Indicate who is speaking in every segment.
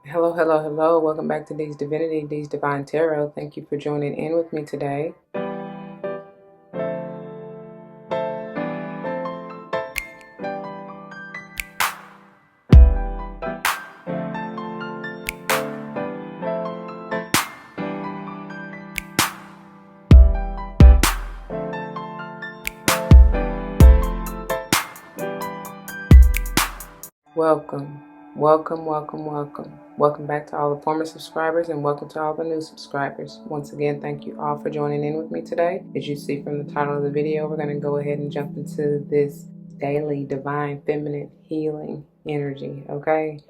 Speaker 1: Hello, hello, hello. Welcome back to D's Divinity, D's Divine Tarot. Thank you for joining in with me today. Welcome, welcome, welcome, welcome. Welcome back to all the former subscribers and welcome to all the new subscribers. Once again, thank you all for joining in with me today. As you see from the title of the video, we're going to go ahead and jump into this daily divine feminine healing energy, okay?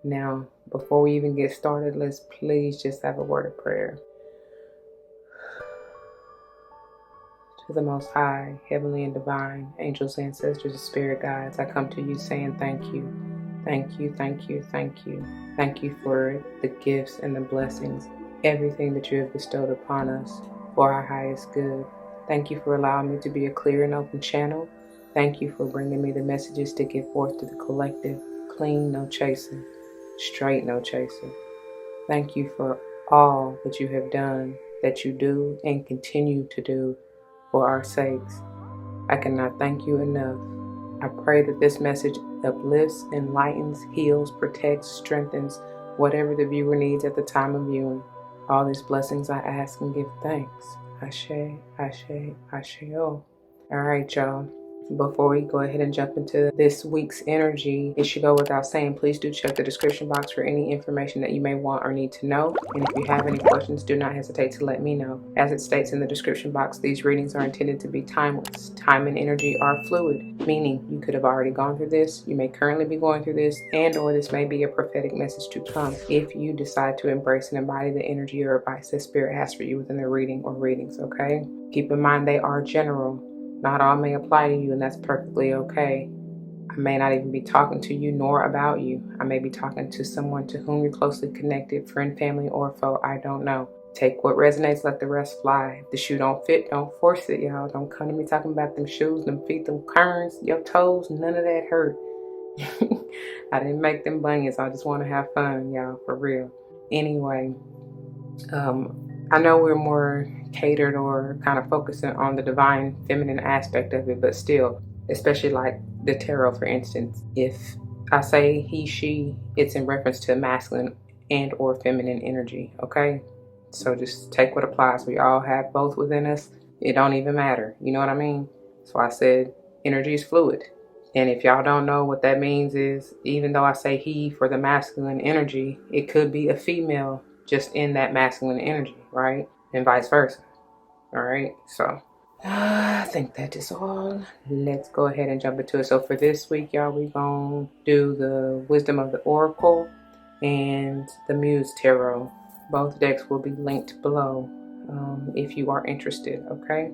Speaker 1: Now, before we even get started, let's please just have a word of prayer. To the Most High, heavenly and divine, angels, ancestors, and spirit guides, I come to you saying thank you. Thank you, thank you, thank you. Thank you for the gifts and the blessings, everything that you have bestowed upon us for our highest good. Thank you for allowing me to be a clear and open channel. Thank you for bringing me the messages to give forth to the collective. Clean, no chasing. Straight, no chasing. Thank you for all that you have done, that you do, and continue to do for our sakes. I cannot thank you enough. I pray that this message uplifts, enlightens, heals, protects, strengthens whatever the viewer needs at the time of viewing. All these blessings I ask and give thanks. Ashe, Ashe, Ashe-o. All right, y'all. Before we go ahead and jump into this week's energy, it should go without saying, please do check the description box for any information that you may want or need to know. And if you have any questions, do not hesitate to let me know. As it states in the description box, these readings are intended to be timeless. Time and energy are fluid, meaning you could have already gone through this, you may currently be going through this, and or this may be a prophetic message to come if you decide to embrace and embody the energy or advice that Spirit has for you within the reading or readings, okay? Keep in mind they are general. Not all may apply to you, and that's perfectly okay. I may not even be talking to you nor about you. I may be talking to someone to whom you're closely connected, friend, family, or foe. I don't know. Take what resonates, let the rest fly. If the shoe don't fit, don't force it, y'all. Don't come to me talking about them shoes, them feet, them curns, your toes. None of that hurt. I didn't make them bunions. I just want to have fun, y'all, for real. Anyway, I know we're more catered or kind of focusing on the divine feminine aspect of it, but still, especially like the tarot, for instance, if I say he, she, it's in reference to masculine and or feminine energy, okay? So just take what applies. We all have both within us. It don't even matter. You know what I mean? So I said energy is fluid. And if y'all don't know what that means is, even though I say he for the masculine energy, it could be a female just in that masculine energy, right? And vice versa. All right. So I think that is all. Let's go ahead and jump into it. So for this week, y'all, we're going to do the Wisdom of the Oracle and the Muse Tarot. Both decks will be linked below if you are interested, okay?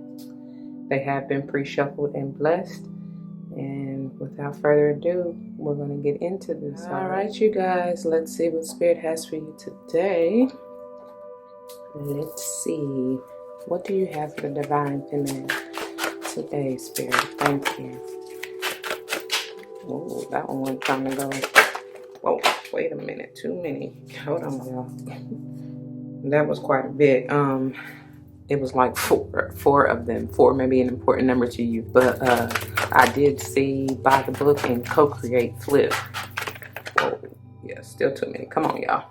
Speaker 1: They have been pre-shuffled and blessed. And without further ado, we're going to get into this. All right, you guys, let's see what Spirit has for you today. Let's see. What do you have for the Divine Feminine today, Spirit? Thank you. Oh, that one trying to go. Whoa, wait a minute. Too many. Hold on, y'all. That was quite a bit. It was like four of them. Four may be an important number to you, but I did see Buy the Book and Co-Create Flip. Whoa, yeah, still too many. Come on, y'all.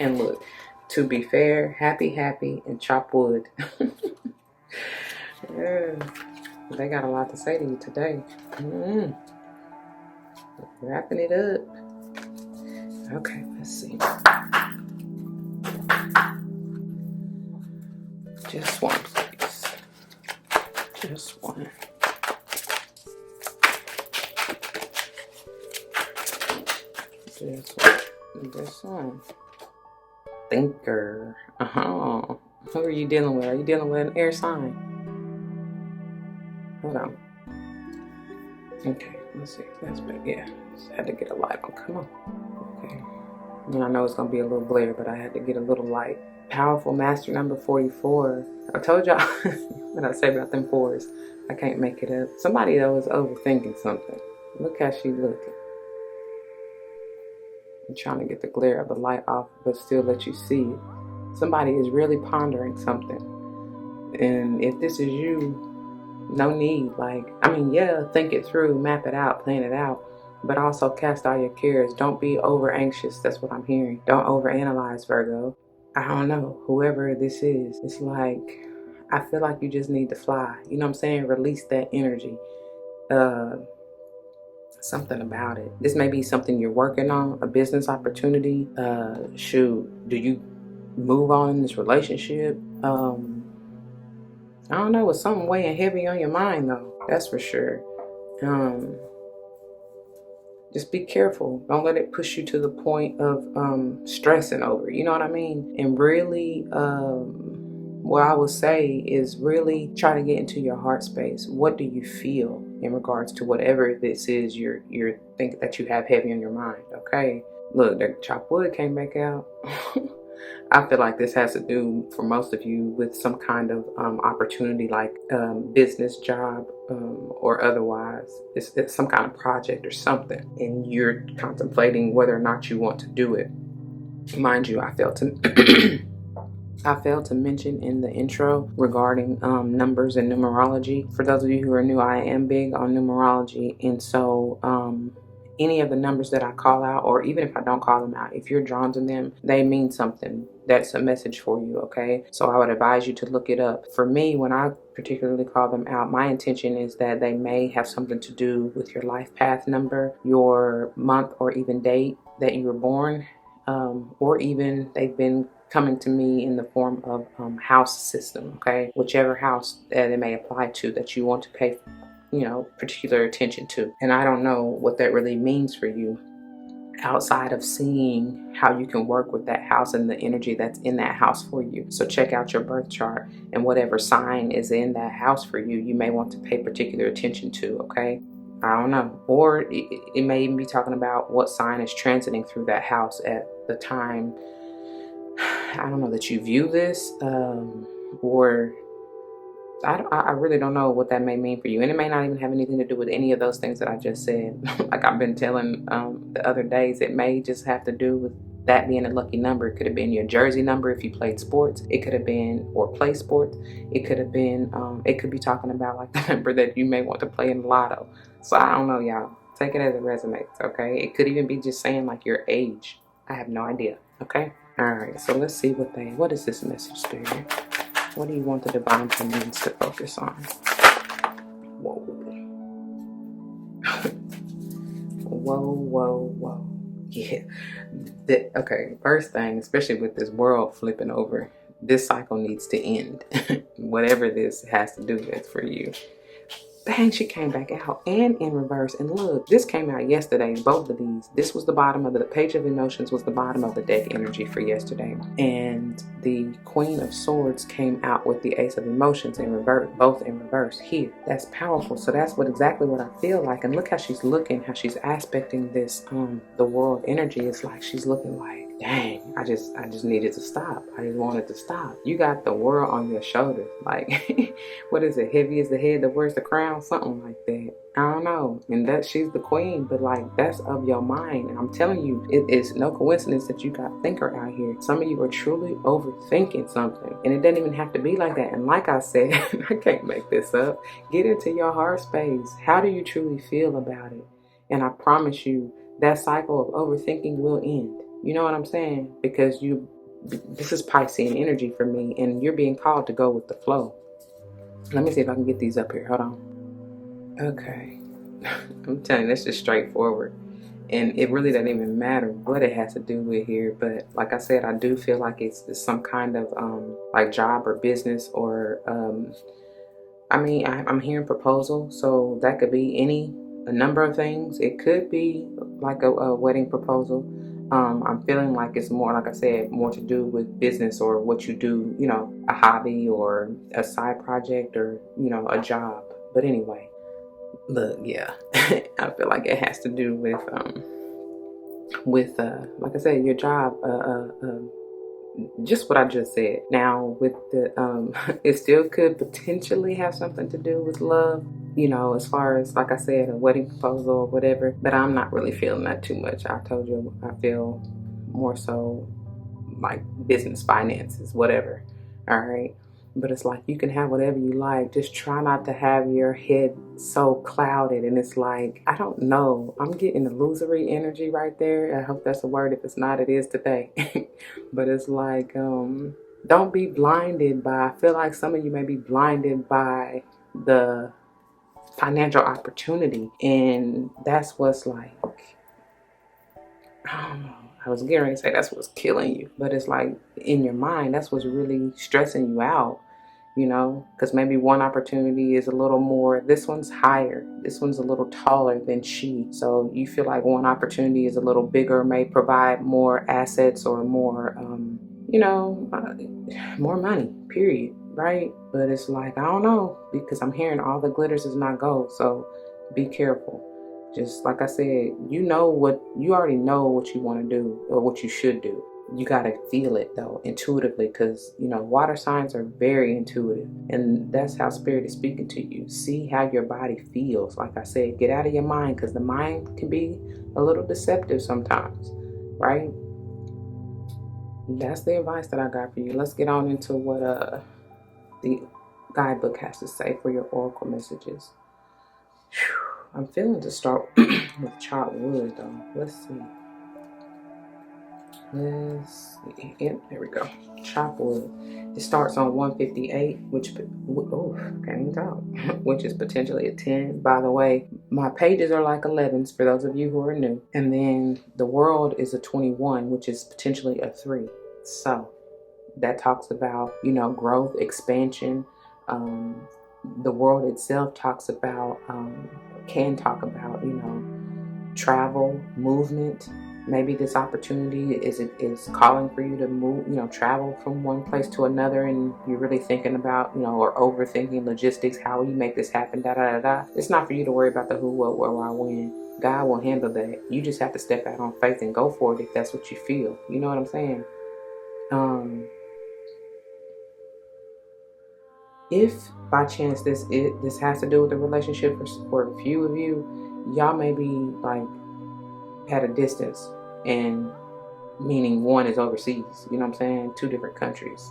Speaker 1: And look, To Be Fair, Happy, and Chop Wood. Yeah, they got a lot to say to you today. Wrapping it up. Okay, let's see. Just one, please. Just one. This one. Thinker. Who are you dealing with? Are you dealing with an air sign? Hold on. Okay, let's see. That's better. Yeah, just had to get a light on. Come on. Okay. And I know it's gonna be a little glare, but I had to get a little light. Powerful Master number 44. I told y'all what I say about them fours. I can't make it up. Somebody though is overthinking something. Look how she's looking. I'm trying to get the glare of the light off, but still let you see it. Somebody is really pondering something. And if this is you, no need. Yeah, think it through, map it out, plan it out, but also cast all your cares. Don't be over anxious. That's what I'm hearing. Don't overanalyze, Virgo. I don't know, whoever this is, it's like, I feel like you just need to fly. You know what I'm saying? Release that energy. Something about it. This may be something you're working on, a business opportunity. Do you move on in this relationship? I don't know, it's something weighing heavy on your mind though, that's for sure. Just be careful. Don't let it push you to the point of stressing over, you know what I mean? And really, what I would say is really try to get into your heart space. What do you feel in regards to whatever this is you're thinking that you have heavy on your mind, okay? Look, the chopped wood came back out. I feel like this has to do, for most of you, with some kind of opportunity, like business job or otherwise. It's some kind of project or something, and you're contemplating whether or not you want to do it. Mind you, I failed to mention in the intro regarding numbers and numerology. For those of you who are new, I am big on numerology, and so any of the numbers that I call out, or even if I don't call them out, if you're drawn to them, they mean something. That's a message for you, okay? So I would advise you to look it up. For me, when I particularly call them out, my intention is that they may have something to do with your life path number, your month or even date that you were born, or even they've been coming to me in the form of house system, okay? Whichever house that it may apply to that you want to pay particular attention to. And I don't know what that really means for you outside of seeing how you can work with that house and the energy that's in that house for you. So check out your birth chart, and whatever sign is in that house for you, you may want to pay particular attention to, okay? I don't know. Or it may even be talking about what sign is transiting through that house at the time, I don't know, that you view this, or I really don't know what that may mean for you. And it may not even have anything to do with any of those things that I just said. Like I've been telling the other days, it may just have to do with that being a lucky number. It could have been your jersey number if you played sports. It could have been, or play sports. It could have been, it could be talking about like the number that you may want to play in lotto. So I don't know, y'all. Take it as it resonates, okay? It could even be just saying like your age. I have no idea, okay? All right, so let's see what is this message, Spirit? What do you want the divine feminines to focus on? Whoa. Whoa. Yeah. Okay, first thing, especially with this world flipping over, this cycle needs to end. Whatever this has to do with for you. Bang, she came back out and in reverse. And look, this came out yesterday, both of these. This was the bottom of the Page of Emotions, was the bottom of the deck energy for yesterday. And the Queen of Swords came out with the Ace of Emotions in reverse, both in reverse here. That's powerful. So that's exactly what I feel like. And look how she's looking, how she's aspecting this, the world energy. It's like she's looking like, dang, I just needed to stop. I just wanted to stop. You got the world on your shoulders. Like, what is it? Heavy is the head that wears the crown? Something like that. I don't know. And that she's the queen, but like that's of your mind. And I'm telling you, it is no coincidence that you got thinker out here. Some of you are truly overthinking something. And it doesn't even have to be like that. And like I said, I can't make this up. Get into your heart space. How do you truly feel about it? And I promise you, that cycle of overthinking will end. You know what I'm saying? Because this is Piscean energy for me, and you're being called to go with the flow. Let me see if I can get these up here. Hold on. Okay. I'm telling you, that's just straightforward. And it really doesn't even matter what it has to do with here. But like I said, I do feel like it's some kind of like job or business or I'm hearing proposal. So that could be a number of things. It could be like a wedding proposal. I'm feeling like it's more, like I said, more to do with business or what you do, a hobby or a side project or, a job. But anyway, look, yeah, I feel like it has to do with like I said, your job, just what I just said. Now with the it still could potentially have something to do with love, you know, as far as, like I said, a wedding proposal or whatever, but I'm not really feeling that too much. I told you I feel more so like business, finances, whatever. All right. But it's like you can have whatever you like. Just try not to have your head so clouded. And it's like, I don't know. I'm getting illusory energy right there. I hope that's a word. If it's not, it is today. But it's like, don't be blinded by, I feel like some of you may be blinded by the financial opportunity. And that's what's like, I don't know. I was getting ready to say that's what's killing you, but it's like in your mind, that's what's really stressing you out, you know, because maybe one opportunity is a little more, this one's higher, this one's a little taller than she. So you feel like one opportunity is a little bigger, may provide more assets or more, you know, more money, period, right? But it's like, I don't know, because I'm hearing all the glitters is not gold. So be careful. Just like I said, you already know what you want to do or what you should do. You got to feel it though, intuitively, because, you know, water signs are very intuitive, and that's how spirit is speaking to you. See how your body feels. Like I said, get out of your mind, because the mind can be a little deceptive sometimes, right? That's the advice that I got for you. Let's get on into what the guidebook has to say for your oracle messages. Whew. I'm feeling to start with chopped wood though. Let's see. Yep, there we go. Chopped wood. It starts on 158, which, oh, can't even talk, which is potentially a 10. By the way, my pages are like 11s for those of you who are new. And then the world is a 21, which is potentially a 3. So that talks about, you know, growth, expansion. The world itself talks about, can talk about, you know, travel, movement. Maybe this opportunity is calling for you to move, you know, travel from one place to another, and you're really thinking about, you know, or overthinking logistics. How will you make this happen? Da da da da. It's not for you to worry about the who, what, where, why, when. God will handle that. You just have to step out on faith and go for it if that's what you feel. You know what I'm saying? If by chance this has to do with a relationship for a few of you, y'all may be like at a distance, and meaning one is overseas, you know what I'm saying? 2 different countries.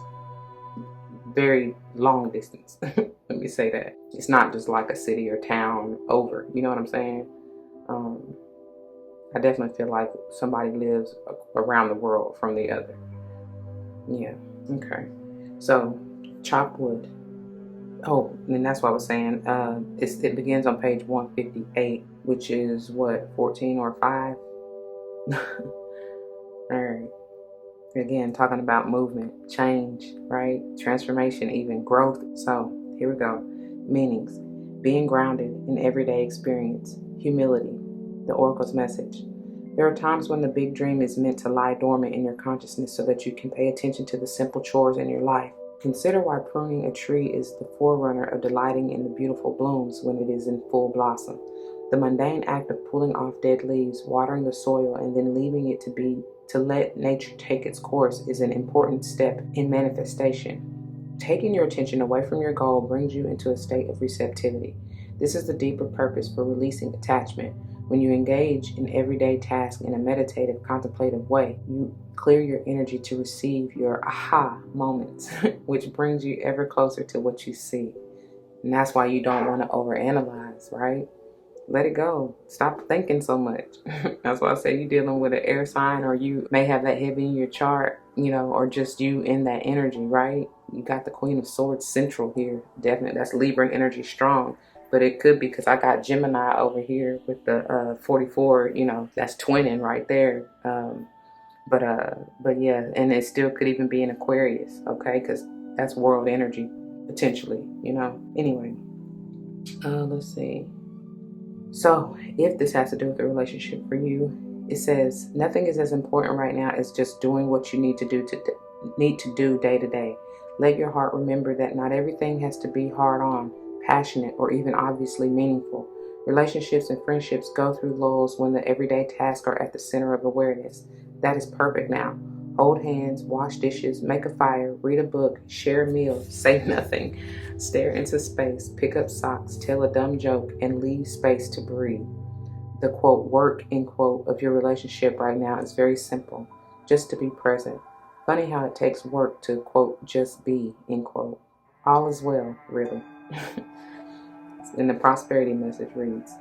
Speaker 1: Very long distance. Let me say that. It's not just like a city or town over, you know what I'm saying? I definitely feel like somebody lives around the world from the other. Yeah, okay. So, chop wood. Oh, and that's what I was saying. It begins on page 158, which is what, 14 or 5? All right. Again, talking about movement, change, right? Transformation, even growth. So here we go. Meanings: being grounded in everyday experience, humility, the oracle's message. There are times when the big dream is meant to lie dormant in your consciousness so that you can pay attention to the simple chores in your life. Consider why pruning a tree is the forerunner of delighting in the beautiful blooms when it is in full blossom. The mundane act of pulling off dead leaves, watering the soil, and then leaving it to let nature take its course is an important step in manifestation. Taking your attention away from your goal brings you into a state of receptivity. This is the deeper purpose for releasing attachment. When you engage in everyday tasks in a meditative, contemplative way, you clear your energy to receive your aha moments, which brings you ever closer to what you see. And that's why you don't want to overanalyze, right? Let it go. Stop thinking so much. That's why I say you're dealing with an air sign, or you may have that heavy in your chart, you know, or just you in that energy, right? You got the Queen of Swords central here. Definitely. That's Libra energy strong. But it could be because I got Gemini over here with the 44, you know, that's twinning right there. But yeah, and it still could even be an Aquarius, okay? Because that's world energy, potentially, you know. Anyway, let's see. So if this has to do with the relationship for you, it says nothing is as important right now as just doing what you need to do day to day. Let your heart remember that not everything has to be hard on, passionate, or even obviously meaningful. Relationships and friendships go through lulls when the everyday tasks are at the center of awareness. That is perfect now. Hold hands, wash dishes, make a fire, read a book, share a meal, say nothing, stare into space, pick up socks, tell a dumb joke, and leave space to breathe. The quote, work, end quote, of your relationship right now is very simple. Just to be present. Funny how it takes work to, quote, just be, end quote. All is well, really. And the prosperity message reads,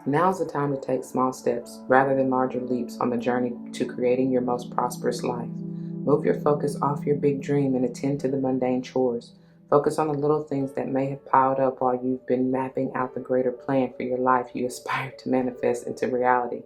Speaker 1: now's the time to take small steps rather than larger leaps on the journey to creating your most prosperous life. Move your focus off your big dream and attend to the mundane chores. Focus on the little things that may have piled up while you've been mapping out the greater plan for your life you aspire to manifest into reality.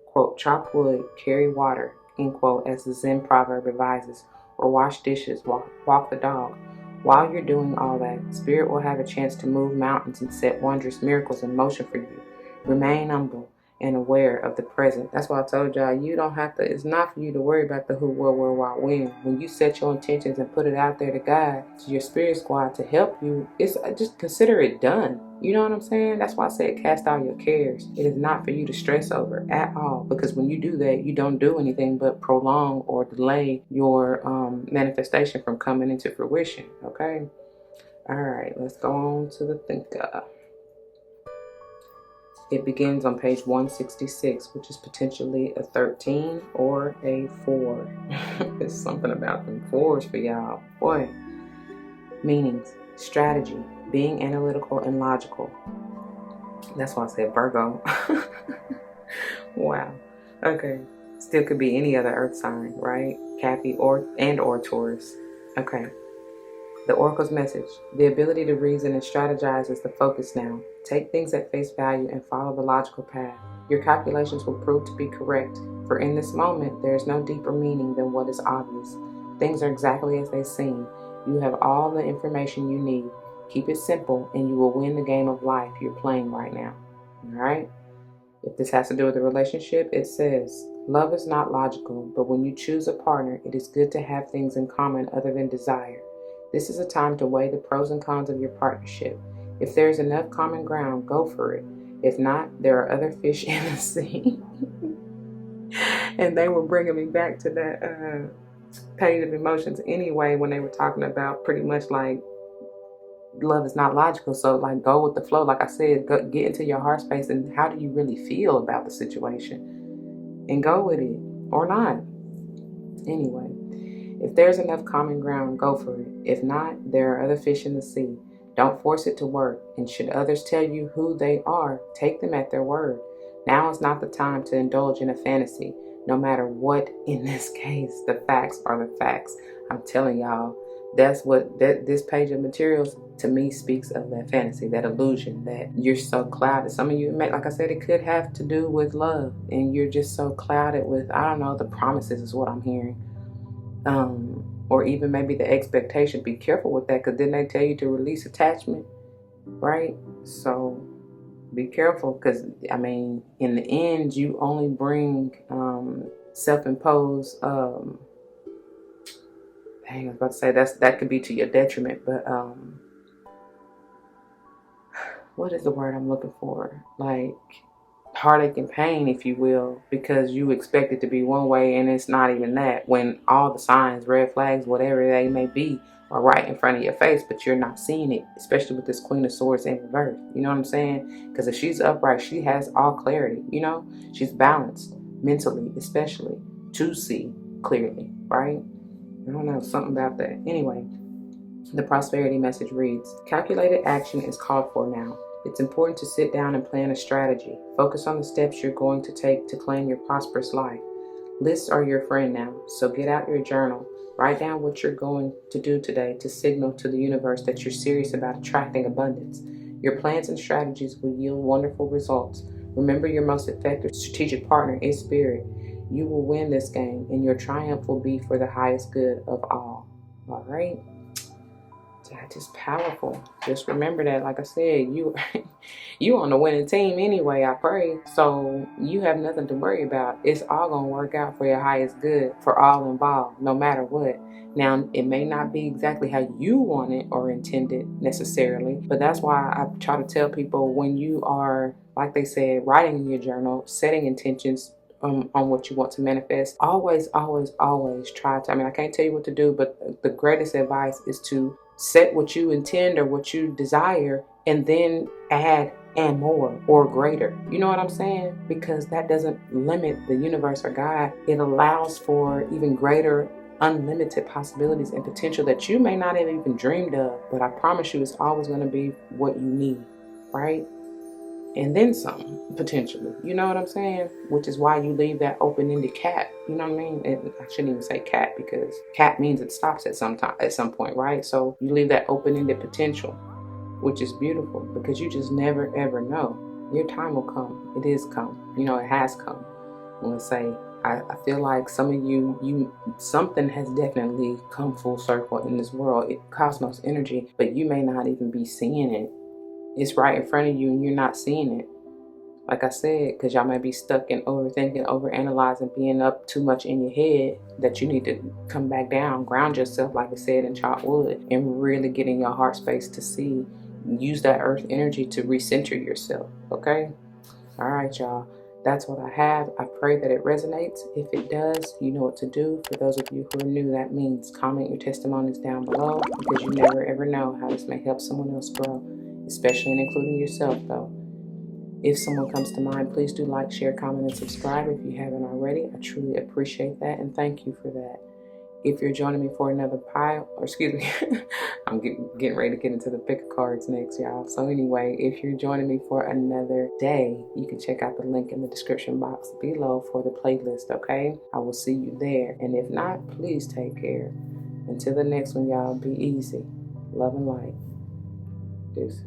Speaker 1: Quote, chop wood, carry water, end quote, as the Zen proverb advises, or wash dishes, walk the dog. While you're doing all that, Spirit will have a chance to move mountains and set wondrous miracles in motion for you. Remain humble and aware of the present. That's why I told y'all, you don't have to, it's not for you to worry about the who, what, where, why, when. When you set your intentions and put it out there to God, to your spirit squad to help you, it's just consider it done. You know what I'm saying? That's why I said cast all your cares. It is not for you to stress over at all, because when you do that, you don't do anything but prolong or delay your manifestation from coming into fruition. Okay? All right, let's go on to the thinker. It begins on page 166, which is potentially a 13 or a 4. There's something about them 4s for y'all. Boy. Meanings. Strategy. Being analytical and logical. That's why I said Virgo. Wow. Okay. Still could be any other earth sign, right? Cappy or Taurus. Okay. The Oracle's message. The ability to reason and strategize is the focus now. Take things at face value and follow the logical path. Your calculations will prove to be correct, for in this moment there is no deeper meaning than what is obvious. Things are exactly as they seem. You have all the information you need. Keep it simple and you will win the game of life you're playing right now. Alright? If this has to do with a relationship, it says, love is not logical, but when you choose a partner, it is good to have things in common other than desire. This is a time to weigh the pros and cons of your partnership. If there is enough common ground, go for it. If not, there are other fish in the sea. And they were bringing me back to that page of emotions anyway, when they were talking about pretty much like love is not logical. So like go with the flow. Like I said, get into your heart space and how do you really feel about the situation? And go with it or not. Anyway. If there's enough common ground, go for it. If not, there are other fish in the sea. Don't force it to work, and should others tell you who they are, take them at their word. Now is not the time to indulge in a fantasy, no matter what. In this case, the facts are the facts. I'm telling y'all, that's what this page of materials to me speaks of, that fantasy, that illusion, that you're so clouded. Some of you, like I said, it could have to do with love, and you're just so clouded with, I don't know, the promises is what I'm hearing. Or even maybe the expectation. Be careful with that, because then they tell you to release attachment, right? So be careful, because I mean, in the end, you only bring self-imposed. I was about to say that could be to your detriment, but what is the word I'm looking for? Like heartache and pain, if you will, because you expect it to be one way and it's not even that, when all the signs, red flags, whatever they may be, are right in front of your face, but you're not seeing it, especially with this Queen of Swords in reverse. You know what I'm saying? Because if she's upright, she has all clarity, you know? She's balanced mentally, especially, to see clearly, right? I don't know, something about that. Anyway, the prosperity message reads, calculated action is called for now. It's important to sit down and plan a strategy. Focus on the steps you're going to take to claim your prosperous life. Lists are your friend now, so get out your journal. Write down what you're going to do today to signal to the universe that you're serious about attracting abundance. Your plans and strategies will yield wonderful results. Remember, your most effective strategic partner is Spirit. You will win this game, and your triumph will be for the highest good of all. All right? That is powerful. Just remember that, like I said, you on the winning team anyway, I pray. So you have nothing to worry about. It's all going to work out for your highest good for all involved, no matter what. Now, it may not be exactly how you want it or intended necessarily, but that's why I try to tell people, when you are, like they said, writing in your journal, setting intentions, on what you want to manifest. Always, always, always try to, I mean, I can't tell you what to do, but the greatest advice is to set what you intend or what you desire and then add and more or greater. You know what I'm saying? Because that doesn't limit the universe or God. It allows for even greater, unlimited possibilities and potential that you may not have even dreamed of. But I promise you, it's always going to be what you need, right? And then some, potentially. You know what I'm saying? Which is why you leave that open-ended cap. You know what I mean? And I shouldn't even say cap, because cap means it stops at some point, right? So you leave that open-ended potential, which is beautiful, because you just never ever know. Your time will come. It is come. You know, it has come. I'm gonna say, I feel like some of you something has definitely come full circle in this world. It cosmos energy, but you may not even be seeing it. It's right in front of you and you're not seeing it. Like I said, because y'all might be stuck in overthinking, overanalyzing, being up too much in your head, that you need to come back down, ground yourself, like I said in Chalk Wood, and really get in your heart space to see. Use that earth energy to recenter yourself, okay? All right, y'all. That's what I have. I pray that it resonates. If it does, you know what to do. For those of you who are new, that means comment your testimonies down below, because you never ever know how this may help someone else grow, especially and including yourself, though. If someone comes to mind, please do like, share, comment, and subscribe if you haven't already. I truly appreciate that, and thank you for that. If you're joining me for another pile, or excuse me, I'm getting ready to get into the pick of cards next, y'all. So anyway, if you're joining me for another day, you can check out the link in the description box below for the playlist, okay? I will see you there. And if not, please take care. Until the next one, y'all, be easy. Love and light. Deuces.